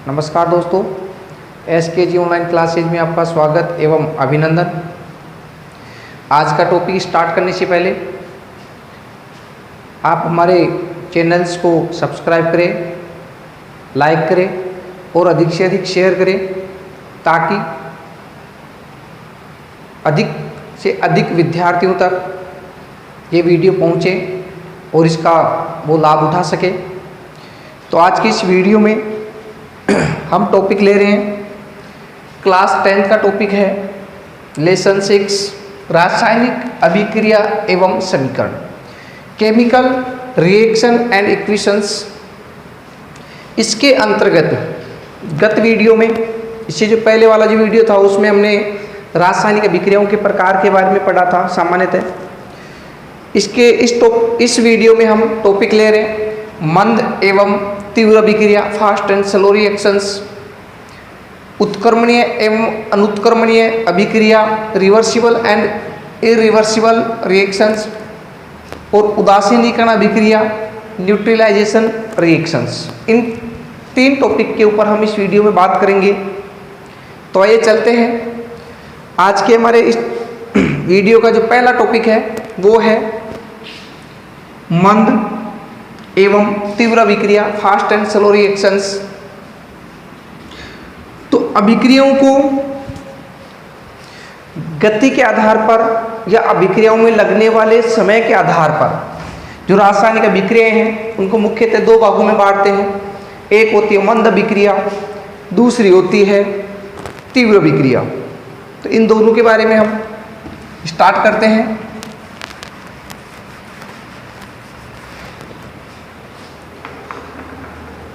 नमस्कार दोस्तों, SKG online classes में आपका स्वागत एवं अभिनंदन। आज का टॉपिक स्टार्ट करने से पहले आप हमारे चैनल्स को सब्सक्राइब करें, लाइक करें और अधिक से अधिक शेयर करें ताकि अधिक से अधिक विद्यार्थियों तक ये वीडियो पहुँचे और इसका वो लाभ उठा सके। तो आज की इस वीडियो में हम टॉपिक ले रहे हैं, क्लास 10 का टॉपिक है लेसन 6 रासायनिक अभिक्रिया एवं समीकरण, केमिकल रिएक्शन एंड इक्वेशंस। इसके अंतर्गत गत वीडियो में, इससे जो पहले वाला जो वीडियो था उसमें हमने रासायनिक अभिक्रियाओं के प्रकार के बारे में पढ़ा था सामान्यतः। इस वीडियो में हम टॉपिक ले रहे हैं मंद एवं तीव्र अभिक्रिया, फास्ट एंड स्लो रिएक्शंस, उत्क्रमणीय एवं अनुत्क्रमणीय अभिक्रिया, रिवर्सिबल एंड इरिवर्सिबल रिएक्शंस और उदासीनीकरण अभिक्रिया, न्यूट्रलाइजेशन रिएक्शंस। इन 3 टॉपिक के ऊपर हम इस वीडियो में बात करेंगे। तो आइए चलते हैं। आज के हमारे इस वीडियो का जो पहला टॉपिक है वो है मंद एवं तीव्र अभिक्रिया, फास्ट एंड स्लो रिएक्शंस। तो अभिक्रियाओं को गति के आधार पर या अभिक्रियाओं में लगने वाले समय के आधार पर जो रासायनिक अभिक्रियाएं हैं उनको मुख्यतः 2 भागों में बांटते हैं। एक होती है मंद अभिक्रिया, दूसरी होती है तीव्र अभिक्रिया। तो इन दोनों के बारे में हम स्टार्ट करते हैं।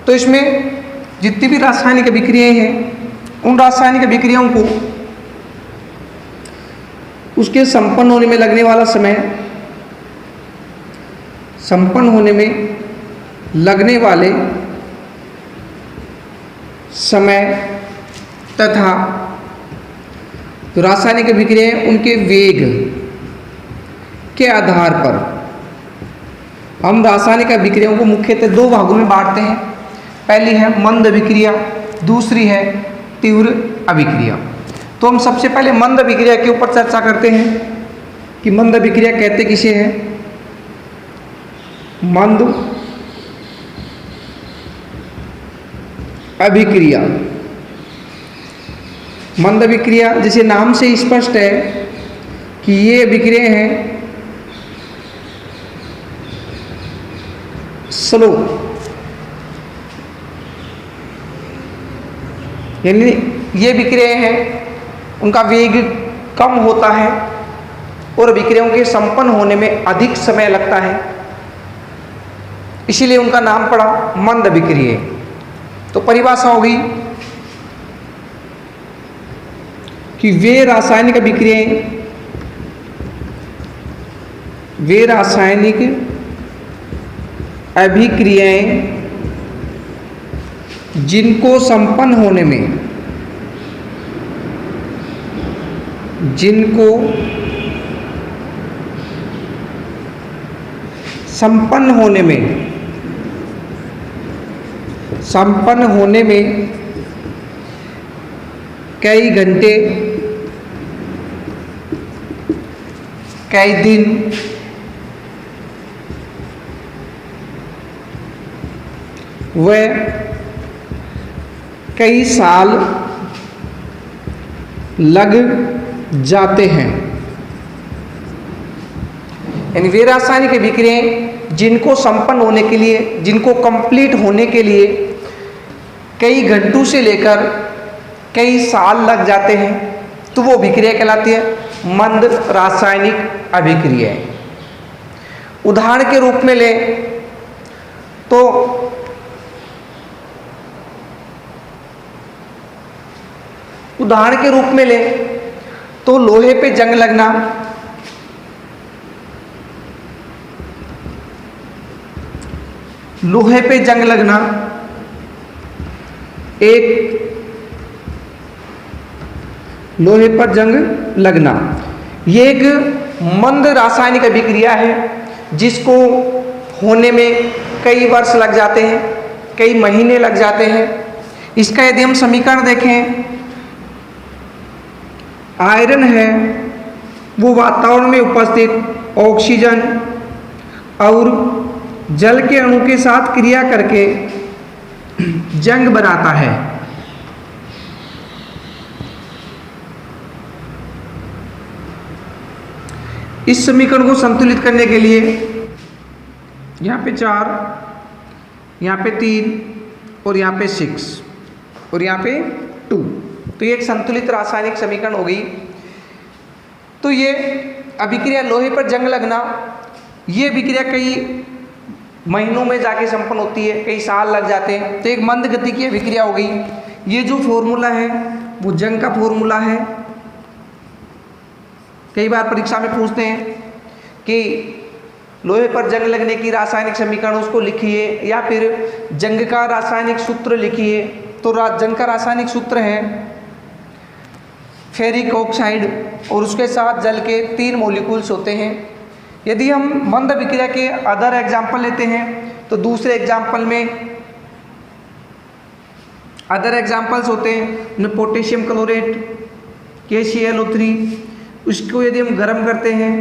तो इसमें जितनी भी रासायनिक अभिक्रियाएं हैं उन रासायनिक अभिक्रियाओं को उसके संपन्न होने में लगने वाला समय, संपन्न होने में लगने वाले समय तथा जो रासायनिक अभिक्रियाएं उनके वेग के आधार पर हम रासायनिक अभिक्रियाओं को मुख्यतः 2 भागों में बांटते हैं। पहली है मंद अभिक्रिया, दूसरी है तीव्र अभिक्रिया। तो हम सबसे पहले मंद अभिक्रिया के ऊपर चर्चा करते हैं कि मंद अभिक्रिया कहते किसे हैं। मंद अभिक्रिया, मंद अभिक्रिया जैसे नाम से स्पष्ट है कि ये अभिक्रिया हैं स्लो, यानी ये अभिक्रियाएं हैं उनका वेग कम होता है और अभिक्रियाओं के संपन्न होने में अधिक समय लगता है, इसीलिए उनका नाम पड़ा मंद अभिक्रिया। तो परिभाषा होगी कि वे रासायनिक अभिक्रियाएं जिनको संपन्न होने में कई घंटे, कई दिन, व कई साल लग जाते हैं। यानी वे रासायनिक अभिक्रियाएं जिनको संपन्न होने के लिए, जिनको कंप्लीट होने के लिए कई घंटों से लेकर कई साल लग जाते हैं, तो वो अभिक्रिया कहलाती है मंद रासायनिक अभिक्रियाएं। उदाहरण के रूप में लें तो लोहे पे जंग लगना, एक लोहे पर जंग लगना ये एक मंद रासायनिक अभिक्रिया है जिसको होने में कई वर्ष लग जाते हैं, कई महीने लग जाते हैं, इसका यदि हम समीकरण देखें, आयरन है वो वातावरण में उपस्थित ऑक्सीजन और जल के अणु के साथ क्रिया करके जंग बनाता है। इस समीकरण को संतुलित करने के लिए यहाँ पे 4, यहाँ पे 3 और यहाँ पे 6 और यहाँ पे 2, तो ये एक संतुलित रासायनिक समीकरण हो गई। तो ये अभिक्रिया लोहे पर जंग लगना, ये अभिक्रिया कई महीनों में जाके संपन्न होती है, कई साल लग जाते हैं, तो एक मंद गति की अभिक्रिया हो गई। ये जो फॉर्मूला है वो जंग का फॉर्मूला है। कई बार परीक्षा में पूछते हैं कि लोहे पर जंग लगने की रासायनिक समीकरण उसको लिखिए या फिर जंग का रासायनिक सूत्र लिखिए। तो जंग का रासायनिक सूत्र है फेरिक ऑक्साइड और उसके साथ जल के 3 मॉलिक्यूल्स होते हैं। यदि हम मंद अभिक्रिया के अदर एग्जाम्पल लेते हैं तो दूसरे एग्जाम्पल में अदर एग्जाम्पल्स होते हैं पोटेशियम क्लोरेट KClO3, उसको यदि हम गर्म करते हैं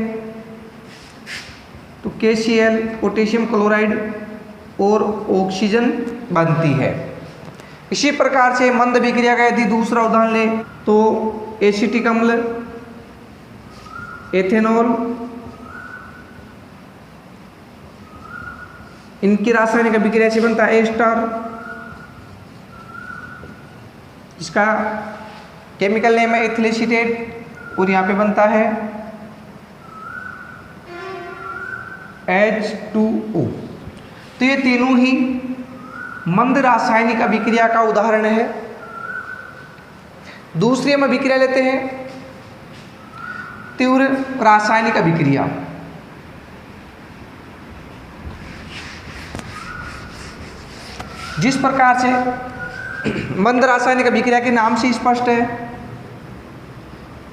तो KCl पोटेशियम क्लोराइड और ऑक्सीजन बनती है। इसी प्रकार से मंद अभिक्रिया का यदि दूसरा उदाहरण लें तो एसिटिक अम्ल, एथेनॉल, इनकी रासायनिक अभिक्रिया से बनता है A*, इसका केमिकल नेम है एथिल एसीटेट और यहाँ पे बनता है H2O। तो ये तीनों ही मंद रासायनिक अभिक्रिया का उदाहरण है। दूसरी हम अभिक्रिया लेते हैं तीव्र रासायनिक अभिक्रिया। जिस प्रकार से मंद रासायनिक अभिक्रिया के नाम से स्पष्ट है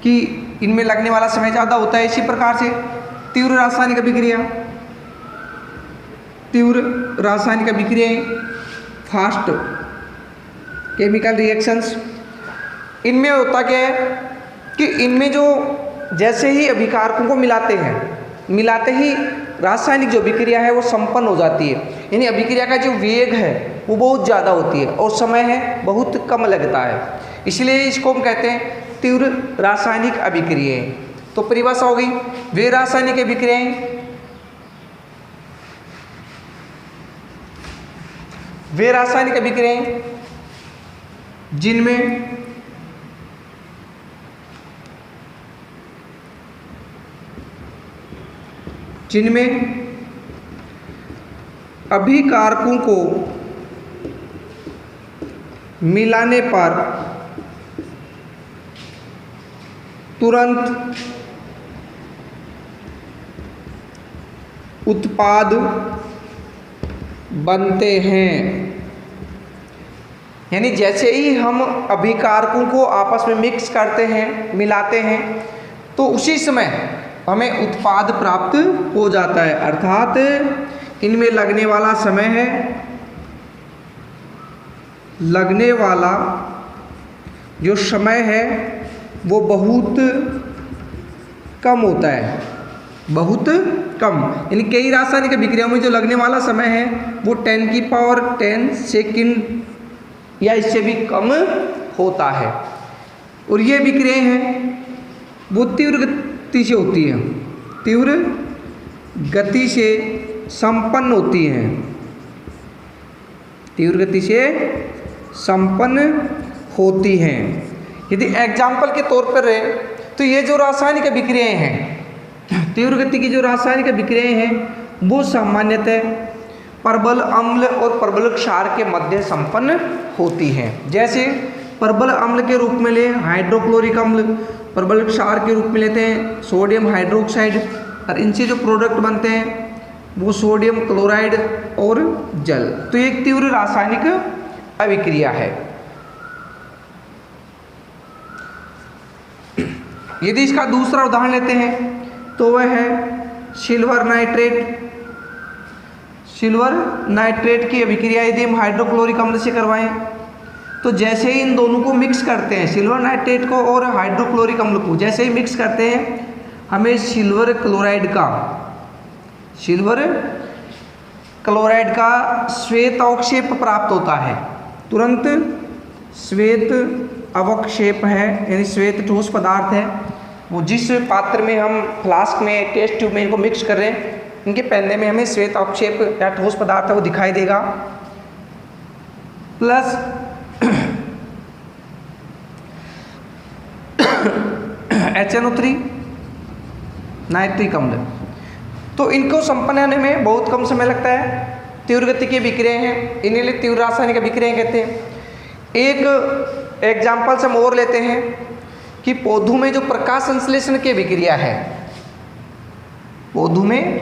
कि इनमें लगने वाला समय ज़्यादा होता है, इसी प्रकार से तीव्र रासायनिक अभिक्रिया, तीव्र रासायनिक अभिक्रियाएं, फास्ट केमिकल रिएक्शंस, इनमें होता क्या है कि इनमें जो जैसे ही अभिकारकों को मिलाते ही रासायनिक जो अभिक्रिया है वो संपन्न हो जाती है। यानी अभिक्रिया का जो वेग है वो बहुत ज़्यादा होती है और समय है बहुत कम लगता है, इसलिए इसको हम कहते हैं तीव्र रासायनिक अभिक्रियाएं। तो परिभाषा हो गई वे रासायनिक अभिक्रियाएं जिनमें अभिकारकों को मिलाने पर तुरंत उत्पाद बनते हैं। यानी जैसे ही हम अभिकारकों को आपस में मिक्स करते हैं, मिलाते हैं, तो उसी समय हमें उत्पाद प्राप्त हो जाता है। अर्थात इनमें लगने वाला समय है, लगने वाला जो समय है वो बहुत कम होता है, बहुत कम। यानी कई रासायनिक अभिक्रियाओं में जो लगने वाला समय है वो 10⁻10 सेकंड या इससे भी कम होता है। और ये अभिक्रियाएं हैं वो तीव्र गति से होती हैं, तीव्र गति से संपन्न होती हैं, तीव्र गति से संपन्न होती हैं। यदि एग्जाम्पल के तौर पर रहे तो ये जो रासायनिक अभिक्रियाएं हैं, तीव्र गति की जो रासायनिक अभिक्रियाएं हैं वो सामान्यतः परबल अम्ल और परबल क्षार के मध्य संपन्न होती हैं। जैसे परबल अम्ल के रूप में ले हाइड्रोक्लोरिक अम्ल, परबल क्षार के रूप में लेते हैं सोडियम हाइड्रोक्साइड, और इनसे जो प्रोडक्ट बनते हैं वो सोडियम क्लोराइड और जल। तो ये एक तीव्र रासायनिक अभिक्रिया है। यदि इसका दूसरा उदाहरण लेते हैं तो वह है सिल्वर नाइट्रेट। सिल्वर नाइट्रेट की अभिक्रिया यदि हम हाइड्रोक्लोरिक अम्ल से करवाएं तो जैसे ही इन दोनों को मिक्स करते हैं, सिल्वर नाइट्रेट को और हाइड्रोक्लोरिक अम्ल को जैसे ही मिक्स करते हैं, हमें सिल्वर क्लोराइड का श्वेत अवक्षेप प्राप्त होता है। तुरंत श्वेत अवक्षेप है, यानी श्वेत ठोस पदार्थ है, वो जिस पात्र में हम फ्लास्क में, टेस्ट ट्यूब में इनको मिक्स कर रहे हैं, इनके पहनने में हमें श्वेत अवक्षेप या ठोस पदार्थ है वो दिखाई देगा। प्लस HNO3 नाइट्रिक अम्ल। तो इनको संपन्न होने में बहुत कम समय लगता है। तीव्र गति की विक्रिया हैं, इन्हें लिए तीव्र रासायनिक विक्रिया कहते हैं। एक एग्जाम्पल से हम और लेते हैं कि पौधों में जो प्रकाश संश्लेषण की विक्रिया है, पौधों में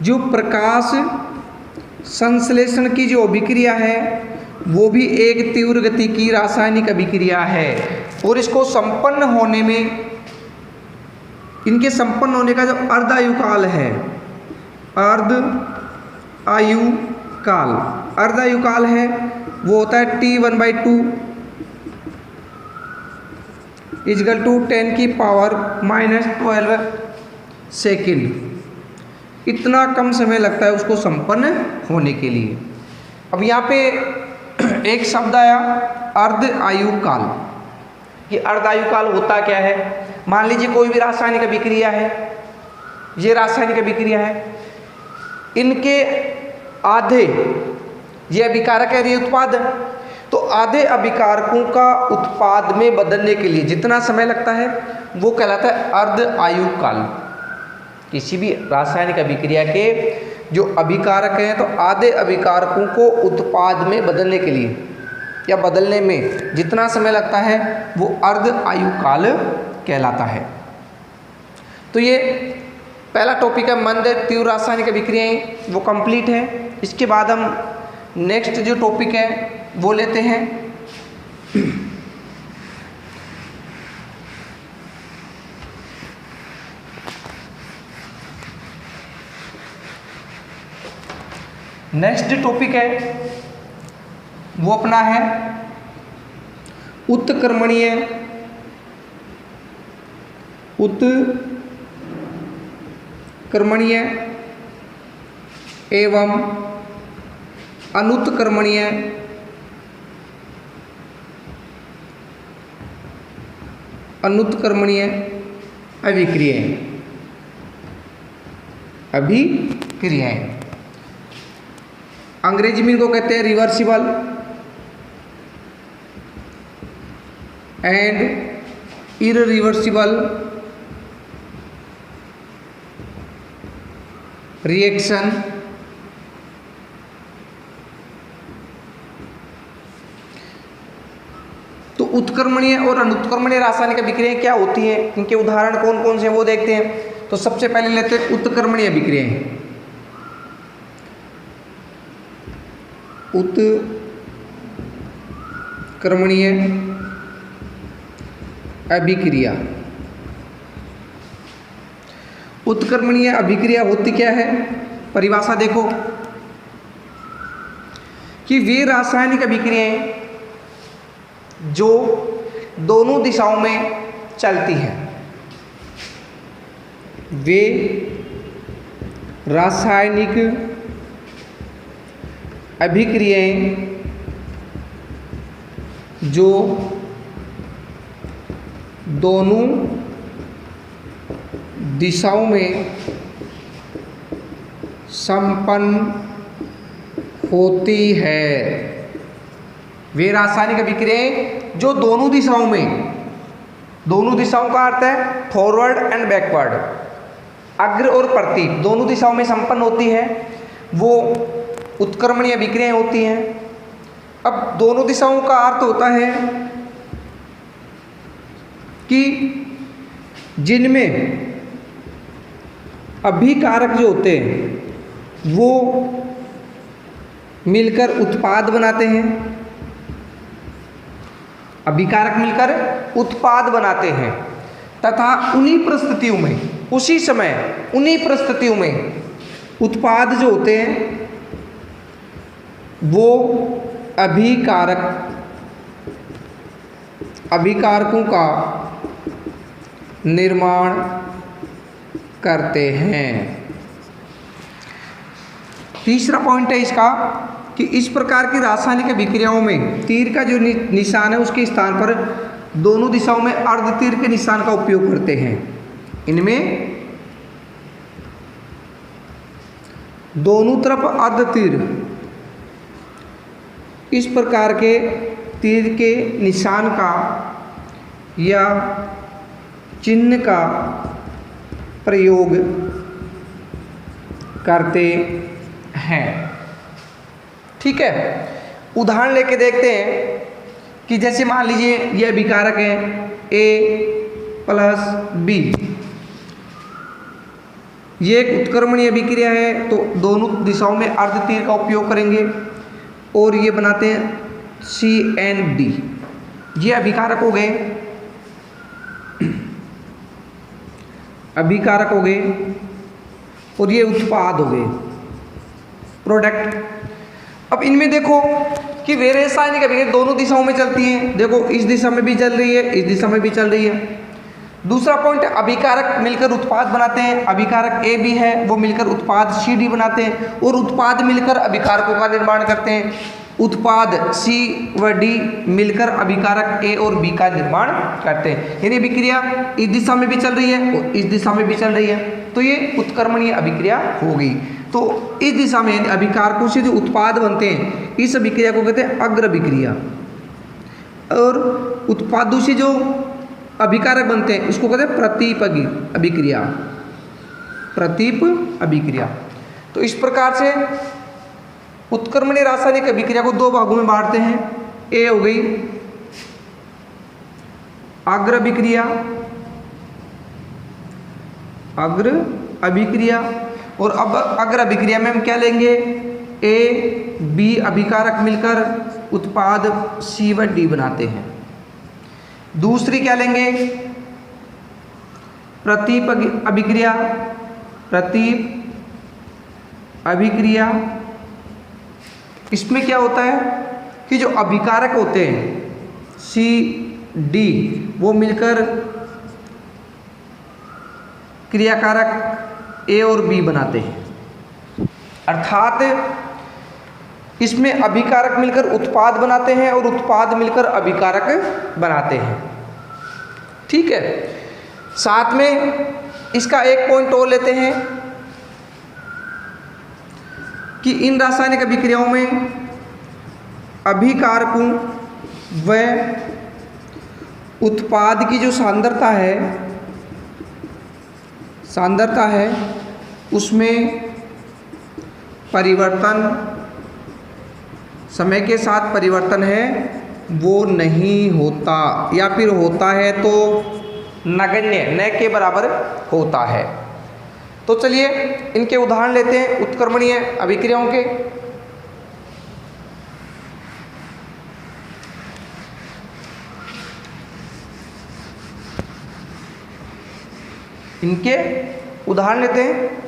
जो प्रकाश संश्लेषण की जो अभिक्रिया है वो भी एक तीव्र गति की रासायनिक अभिक्रिया है। और इसको संपन्न होने में, इनके संपन्न होने का जो अर्ध आयु काल है, अर्ध आयु काल है वो होता है T1/2 = 10⁻⁻12 सेकेंड। इतना कम समय लगता है उसको संपन्न होने के लिए। अब यहाँ पे एक शब्द आया अर्ध आयु काल। ये अर्ध आयु काल होता क्या है? मान लीजिए कोई भी रासायनिक अभिक्रिया है, ये रासायनिक अभिक्रिया है, इनके आधे, ये अभिकारक है, ये उत्पाद, तो आधे अभिकारकों का उत्पाद में बदलने के लिए जितना समय लगता है वो कहलाता है अर्ध आयु काल। किसी भी रासायनिक अभिक्रिया के जो अभिकारक हैं, तो आधे अभिकारकों को उत्पाद में बदलने के लिए या बदलने में जितना समय लगता है वो अर्ध आयु काल कहलाता है। तो ये पहला टॉपिक है मंद तीव्र रासायनिक अभिक्रियाएं, वो कंप्लीट है। इसके बाद हम नेक्स्ट जो टॉपिक है वो लेते हैं नेक्स्ट टॉपिक है वो अपना है उत्क्रमणीय एवं अनुत्क्रमणीय अभिक्रियाएं। अंग्रेजी में इनको कहते हैं रिवर्सिबल एंड इररिवर्सिबल रिएक्शन। तो उत्क्रमणीय और अनुत्क्रमणीय रासायनिक अभिक्रियाएं क्या होती हैं, इनके उदाहरण कौन कौन से हैं वो देखते हैं। तो सबसे पहले लेते हैं उत्क्रमणीय अभिक्रियाएं। उत्क्रमणीय अभिक्रिया, उत्क्रमणीय अभिक्रिया होती क्या है? परिभाषा देखो कि वे रासायनिक अभिक्रियाएं जो दोनों दिशाओं में चलती हैं, वे रासायनिक अभिक्रियाएं जो दोनों दिशाओं में संपन्न होती है। वे रासायनिक अभिक्रियाएं जो दोनों दिशाओं में, दोनों दिशाओं का अर्थ है फॉरवर्ड एंड बैकवर्ड, अग्र और प्रति, दोनों दिशाओं में संपन्न होती है, वो उत्क्रमणीय अभिक्रियाएं होती हैं। अब दोनों दिशाओं का अर्थ होता है कि जिनमें अभिकारक जो होते हैं वो मिलकर उत्पाद बनाते हैं, अभिकारक मिलकर उत्पाद बनाते हैं, तथा उन्हीं परिस्थितियों में, उसी समय उन्हीं परिस्थितियों में उत्पाद जो होते हैं वो अभिकारकों का निर्माण करते हैं। तीसरा पॉइंट है इसका कि इस प्रकार की रासायनिक अभिक्रियाओं में तीर का जो निशान है उसके स्थान पर दोनों दिशाओं में अर्ध तीर के निशान का उपयोग करते हैं। इनमें दोनों तरफ अर्ध तीर, इस प्रकार के तीर के निशान का या चिन्ह का प्रयोग करते हैं। ठीक है, उदाहरण लेके देखते हैं कि जैसे मान लीजिए ये अभिकारक है A+B, ये एक उत्क्रमणीय अभिक्रिया है, तो दोनों दिशाओं में अर्ध तीर का उपयोग करेंगे और ये बनाते हैं CND। ये अभिकारक हो गए, और ये उत्पाद हो गए, प्रोडक्ट। अब इनमें देखो कि वे रासायनिक अभिक्रिया दोनों दिशाओं में चलती हैं। देखो इस दिशा में भी चल रही है, इस दिशा में भी चल रही है। दूसरा पॉइंट, अभिकारक मिलकर उत्पाद बनाते हैं। अभिकारक A भी है, वो मिलकर उत्पाद CD बनाते हैं, और उत्पाद मिलकर अभिकारकों का निर्माण करते हैं। उत्पाद C व D मिलकर अभिकारक A और B का निर्माण करते हैं। यानी अभिक्रिया इस दिशा में भी चल रही है और इस दिशा में भी चल रही है, तो ये उत्क्रमणीय अभिक्रिया हो गई। तो इस दिशा में अभिकारकों से जो उत्पाद बनते हैं, इस अभिक्रिया को कहते हैं अग्र अभिक्रिया, और उत्पादों से जो अभिकारक बनते हैं उसको कहते हैं प्रतीप अभिक्रिया, प्रतीप अभिक्रिया। तो इस प्रकार से उत्क्रमणीय रासायनिक अभिक्रिया को दो भागों में बांटते हैं। ए हो गई अग्र अभिक्रिया, और अब अग्र अभिक्रिया में हम क्या लेंगे, A B अभिकारक मिलकर उत्पाद C व D बनाते हैं। दूसरी क्या लेंगे, प्रतीप अभिक्रिया। इसमें क्या होता है कि जो अभिकारक होते हैं C D, वो मिलकर क्रियाकारक A और B बनाते हैं। अर्थात इसमें अभिकारक मिलकर उत्पाद बनाते हैं और उत्पाद मिलकर अभिकारक बनाते हैं। ठीक है, साथ में इसका एक पॉइंट और लेते हैं कि इन रासायनिक अभिक्रियाओं में अभिकारकों व उत्पाद की जो सांद्रता है उसमें परिवर्तन, समय के साथ परिवर्तन है वो नहीं होता, या फिर होता है तो नगण्य, न के बराबर होता है। तो चलिए इनके उदाहरण लेते हैं उत्क्रमणीय अभिक्रियाओं के। इनके उदाहरण लेते हैं।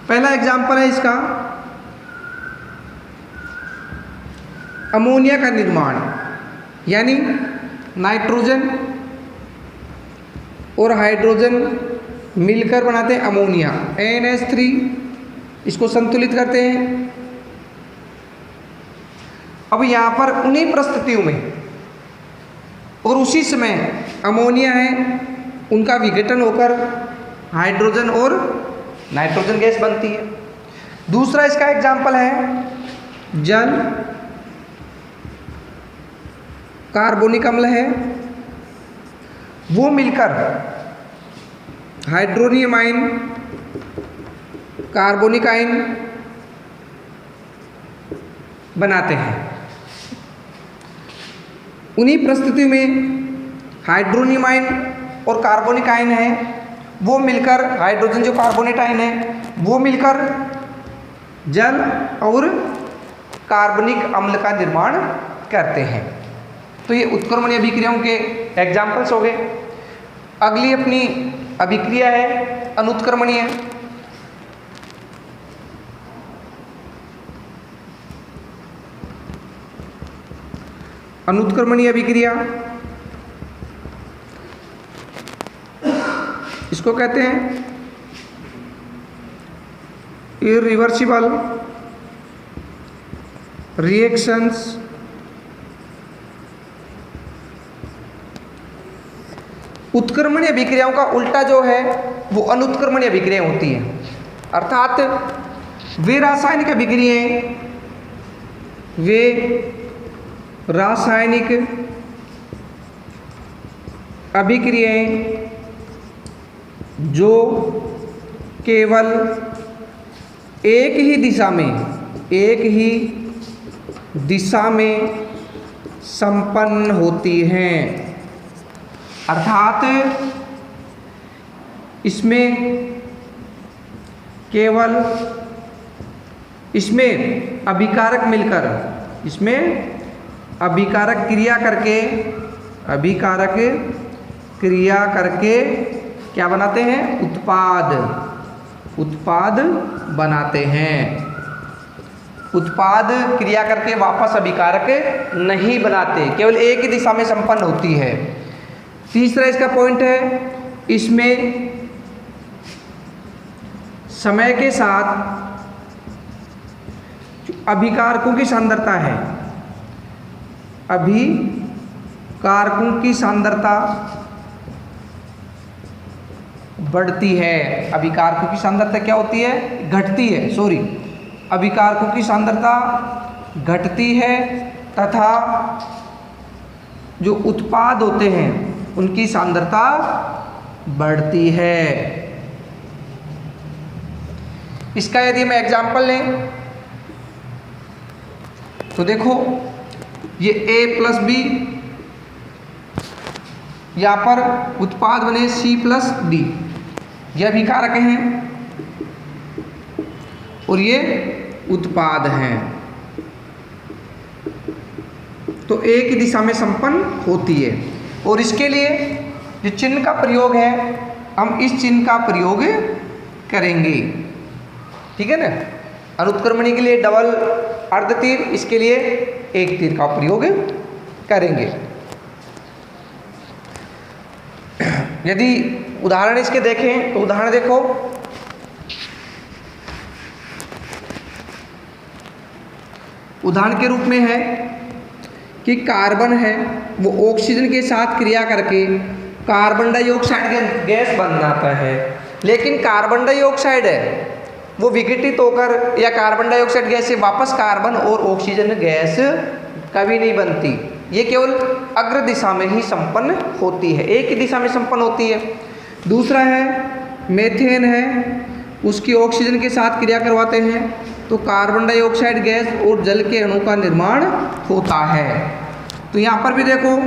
पहला एग्जाम्पल है इसका, अमोनिया का निर्माण, यानी नाइट्रोजन और हाइड्रोजन मिलकर बनाते हैं अमोनिया, NH3, इसको संतुलित करते हैं। अब यहाँ पर उन्हीं परिस्थितियों में और उसी समय अमोनिया है, उनका विघटन होकर हाइड्रोजन और नाइट्रोजन गैस बनती है। दूसरा इसका एग्जाम्पल है जल, कार्बोनिक अम्ल है, वो मिलकर हाइड्रोनियम आयन, कार्बोनिक आयन बनाते हैं। उन्हीं परिस्थितियों में हाइड्रोनियम आयन और कार्बोनिक आयन है, वो मिलकर हाइड्रोजन जो कार्बोनेट आयन है वो मिलकर जल और कार्बनिक अम्ल का निर्माण करते हैं। तो ये उत्क्रमणीय अभिक्रियाओं के एग्जाम्पल्स हो गए। अगली अपनी अभिक्रिया है अनुत्क्रमणीय। अनुत्क्रमणीय अभिक्रिया इसको कहते हैं इरिवर्सिबल रिएक्शंस उत्क्रमणीय अभिक्रियाओं का उल्टा जो है वो अनुत्क्रमणीय अभिक्रियाएं होती हैं, अर्थात वे रासायनिक अभिक्रियाएं जो केवल एक ही दिशा में संपन्न होती हैं, अर्थात इसमें अभिकारक मिलकर, इसमें अभिकारक क्रिया करके क्या बनाते हैं? उत्पाद बनाते हैं। उत्पाद क्रिया करके वापस अभिकारक नहीं बनाते, केवल एक ही दिशा में संपन्न होती है। तीसरा इसका पॉइंट है, इसमें समय के साथ अभिकारकों की सांद्रता है, अभिकारकों की सांद्रता बढ़ती है। अभिकारकों की सांद्रता क्या होती है? घटती है, सॉरी, अभिकारकों की सांद्रता घटती है तथा जो उत्पाद होते हैं उनकी सांद्रता बढ़ती है। इसका यदि मैं एग्जाम्पल लें तो देखो, ये A+B, यहाँ पर उत्पाद बने C+D, ये अभिकारक हैं और ये उत्पाद हैं, तो एक ही दिशा में संपन्न होती है। और इसके लिए जो चिन्ह का प्रयोग है, हम इस चिन्ह का प्रयोग करेंगे, ठीक है ना। अनुत्क्रमणीय के लिए डबल अर्ध तीर, इसके लिए एक तीर का प्रयोग करेंगे। यदि उदाहरण इसके देखें तो उदाहरण देखो, उदाहरण के रूप में है कि कार्बन है वो ऑक्सीजन के साथ क्रिया करके कार्बन डाइऑक्साइड गैस बनाता है, लेकिन कार्बन डाइऑक्साइड है वो विघटित होकर या कार्बन डाइऑक्साइड गैस से वापस कार्बन और ऑक्सीजन गैस कभी नहीं बनती। ये केवल अग्र दिशा में ही संपन्न होती है, एक ही दिशा में संपन्न होती है। दूसरा है मेथेन है, उसकी ऑक्सीजन के साथ क्रिया करवाते हैं तो कार्बन डाइऑक्साइड गैस और जल के अणु का निर्माण होता है। तो यहाँ पर भी देखो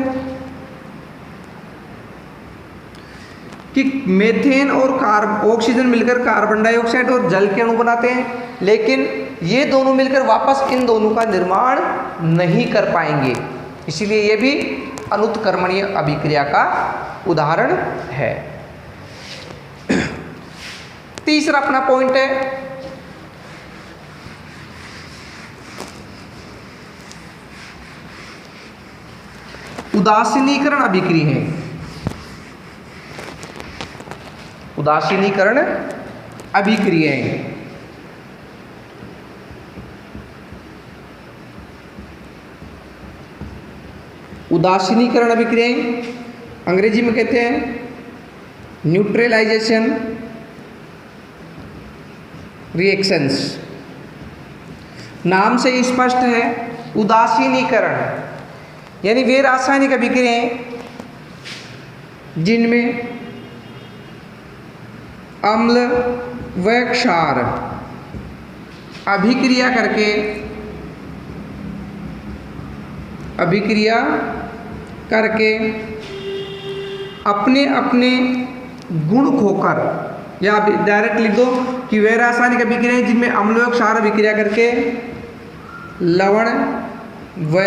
कि मेथेन और ऑक्सीजन मिलकर कार्बन डाइऑक्साइड और जल के अणु बनाते हैं, लेकिन ये दोनों मिलकर वापस इन दोनों का निर्माण नहीं कर पाएंगे, इसीलिए ये भी अनुत्क्रमणीय अभिक्रिया का उदाहरण है। तीसरा अपना पॉइंट है उदासीनीकरण अभिक्रियाएं। उदासीनीकरण अभिक्रियाएं उदासीनीकरण अभिक्रियाएं अंग्रेजी में कहते हैं न्यूट्रलाइजेशन रिएक्शंस। नाम से ही स्पष्ट है, उदासीनीकरण यानी वे रासायनिक अभिक्रियाएं जिनमें अम्ल व क्षार अभिक्रिया करके अपने अपने गुण खोकर, या आप डायरेक्ट लिख दो कि वे रासायनिक अभिक्रियाएं जिनमें अम्ल व क्षार अभिक्रिया करके लवण व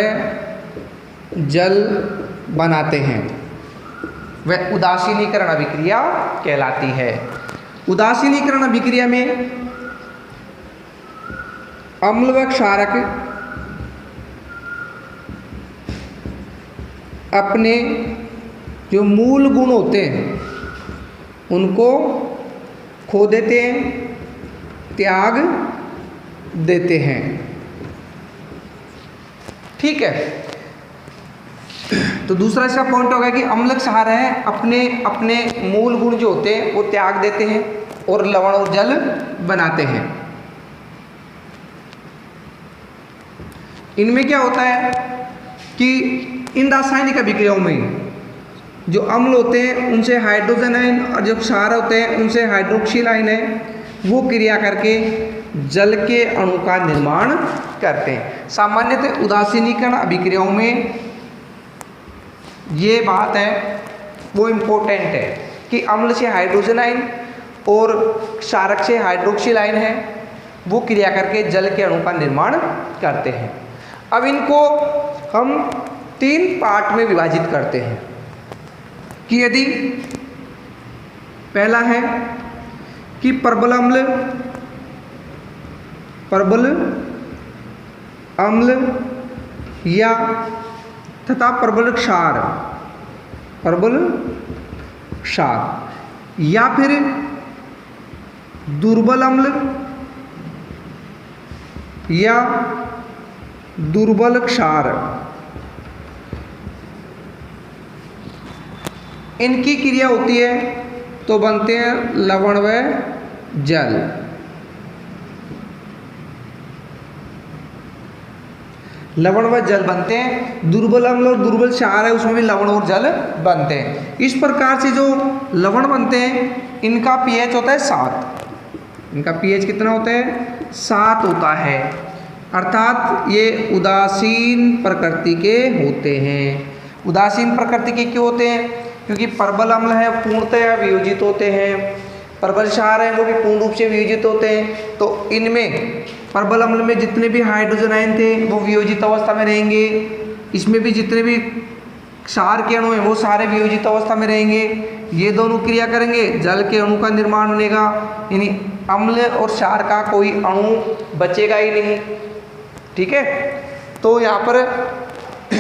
जल बनाते हैं वह उदासीनीकरण अभिक्रिया कहलाती है। उदासीनीकरण अभिक्रिया में अम्ल व क्षारक अपने जो मूल गुण होते हैं उनको खो देते हैं, त्याग देते हैं। ठीक है, तो दूसरा इसका पॉइंट होगा कि अम्ल क्षार है अपने अपने मूल गुण जो होते हैं वो त्याग देते हैं और लवण और जल बनाते हैं। इनमें क्या होता है कि इन रासायनिक अभिक्रियाओं में जो अम्ल होते हैं उनसे हाइड्रोजन आयन और जो क्षार होते हैं उनसे हाइड्रोक्सिल आयन है वो क्रिया करके जल के अणु का निर्माण करते हैं। सामान्यतः उदासीनीकरण अभिक्रियाओं में ये बात है वो इम्पोर्टेंट है कि अम्ल से हाइड्रोजन आयन और क्षारक से हाइड्रोक्सिल आयन है वो क्रिया करके जल के अणु का निर्माण करते हैं। अब इनको हम 3 पार्ट में विभाजित करते हैं कि यदि पहला है कि प्रबल अम्ल या तथा प्रबल क्षार या फिर दुर्बल अम्ल या दुर्बल क्षार, इनकी क्रिया होती है तो बनते हैं लवण व जल। लवण व जल बनते हैं। दुर्बल अम्ल और दुर्बल क्षार है उसमें भी लवण और जल बनते हैं। इस प्रकार से जो लवण बनते हैं इनका पीएच होता है 7। इनका पीएच कितना होता है? 7 होता है। अर्थात ये उदासीन प्रकृति के होते हैं। उदासीन प्रकृति के क्यों होते हैं? क्योंकि प्रबल अम्ल है पूर्णतः वियोजित होते हैं, प्रबल क्षार है वो भी पूर्ण रूप से वियोजित होते हैं। तो इनमें प्रबल अम्ल में जितने भी हाइड्रोजन आयन थे वो वियोजित अवस्था में रहेंगे, इसमें भी जितने भी क्षार के अणु हैं वो सारे वियोजित अवस्था में रहेंगे। ये दोनों क्रिया करेंगे, जल के अणु का निर्माण बनेगा, यानी अम्ल और क्षार का कोई अणु बचेगा ही नहीं। ठीक है, तो यहाँ पर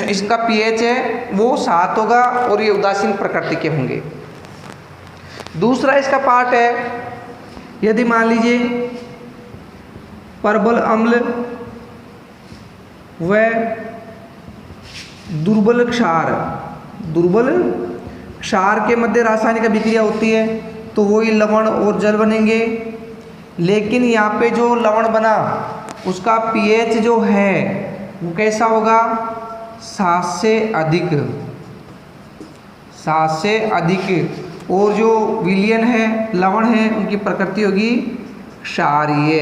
इसका पीएच है वो 7 होगा और ये उदासीन प्रकृति के होंगे। दूसरा इसका पार्ट है, यदि मान लीजिए प्रबल अम्ल व दुर्बल क्षार के मध्य रासायनिक अभिक्रिया होती है तो वही लवण और जल बनेंगे। लेकिन यहाँ पे जो लवण बना उसका पीएच जो है वो कैसा होगा? 7 से अधिक। और जो विलयन है लवण है उनकी प्रकृति होगी क्षारीय।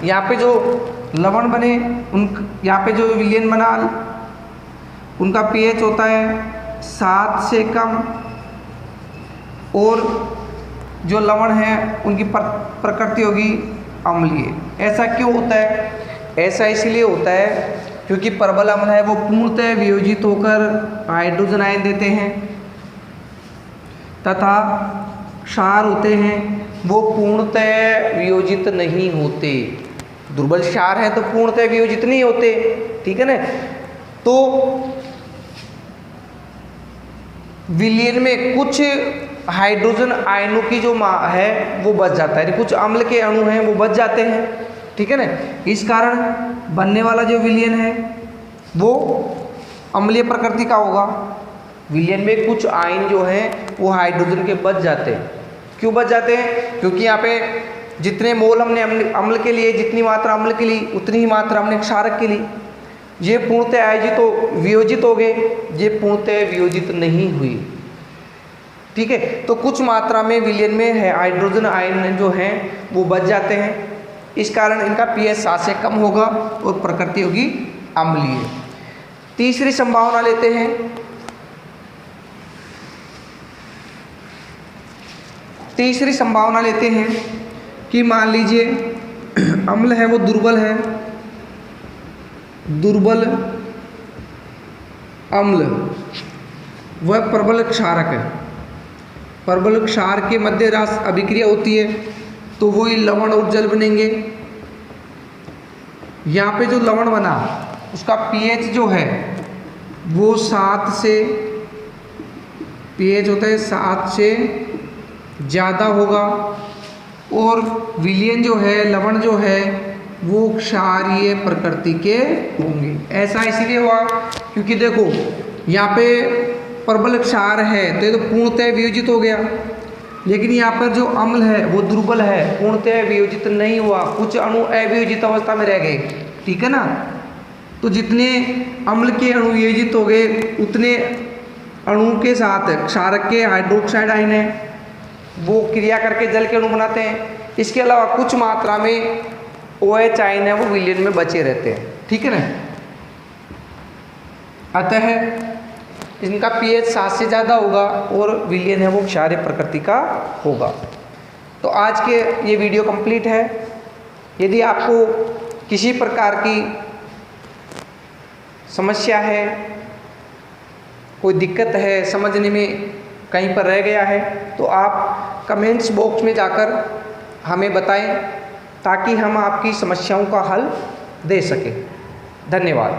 यहाँ पे जो लवण बने यहाँ पे जो विलयन बना उनका पीएच होता है 7 से कम, और जो लवण है उनकी प्रकृति होगी अम्लीय। ऐसा क्यों होता है? ऐसा इसलिए होता है क्योंकि प्रबल अम्ल है वो पूर्णतः वियोजित होकर हाइड्रोजन आयन देते हैं, तथा क्षार होते हैं वो पूर्णतः वियोजित नहीं होते। दुर्बल क्षार है तो पूर्णतः वियोजित नहीं होते, ठीक है ना। तो विलयन में कुछ हाइड्रोजन आयनों की जो है वो बच जाता है, कुछ अम्ल के अणु हैं वो बच जाते हैं, ठीक है ना। इस कारण बनने वाला जो विलयन है वो अम्लीय प्रकृति का होगा। विलयन में कुछ आयन जो हैं वो हाइड्रोजन के बच जाते हैं। क्यों बच जाते हैं? क्योंकि यहाँ पे जितने मोल हमने अम्ल के लिए, जितनी मात्रा अम्ल के लिए उतनी ही मात्रा हमने क्षारक के लिए, ये पूर्णतः आयोजित तो वियोजित हो गए, ये पूर्णतः वियोजित नहीं हुई, ठीक है। तो कुछ मात्रा में विलयन में है हाइड्रोजन आयन जो हैं वो बच जाते हैं, इस कारण इनका पीएच 7 से कम होगा और प्रकृति होगी अम्लीय। तीसरी संभावना लेते हैं। तीसरी संभावना लेते हैं कि मान लीजिए अम्ल है वो दुर्बल है, दुर्बल अम्ल वह प्रबल क्षारक है, प्रबल क्षार के मध्य रास अभिक्रिया होती है तो वही लवण और जल बनेंगे। यहाँ पे जो लवण बना उसका पीएच जो है वो 7 से, पीएच होता है 7 से ज़्यादा होगा, और विलयन जो है, लवण जो है वो क्षारीय प्रकृति के होंगे। ऐसा इसलिए हुआ क्योंकि देखो यहाँ पे प्रबल क्षार है तो ये तो पूर्णतः वियोजित हो गया, लेकिन यहाँ पर जो अम्ल है वो दुर्बल है, पूर्णतः वियोजित नहीं हुआ, कुछ अणु अवियोजित अवस्था में रह गए, ठीक है ना। तो जितने अम्ल के अणु वियोजित हो गए उतने अणु के साथ क्षारक के हाइड्रोक्साइड आयन है वो क्रिया करके जल के अणु बनाते हैं। इसके अलावा कुछ मात्रा में OH आयन है वो विलयन में बचे रहते हैं, ठीक है ना। अतः इनका pH 7 से ज़्यादा होगा और विलयन है वो क्षारीय प्रकृति का होगा। तो आज के ये वीडियो कंप्लीट है। यदि आपको किसी प्रकार की समस्या है, कोई दिक्कत है, समझने में कहीं पर रह गया है, तो आप कमेंट्स बॉक्स में जाकर हमें बताएं ताकि हम आपकी समस्याओं का हल दे सकें। धन्यवाद।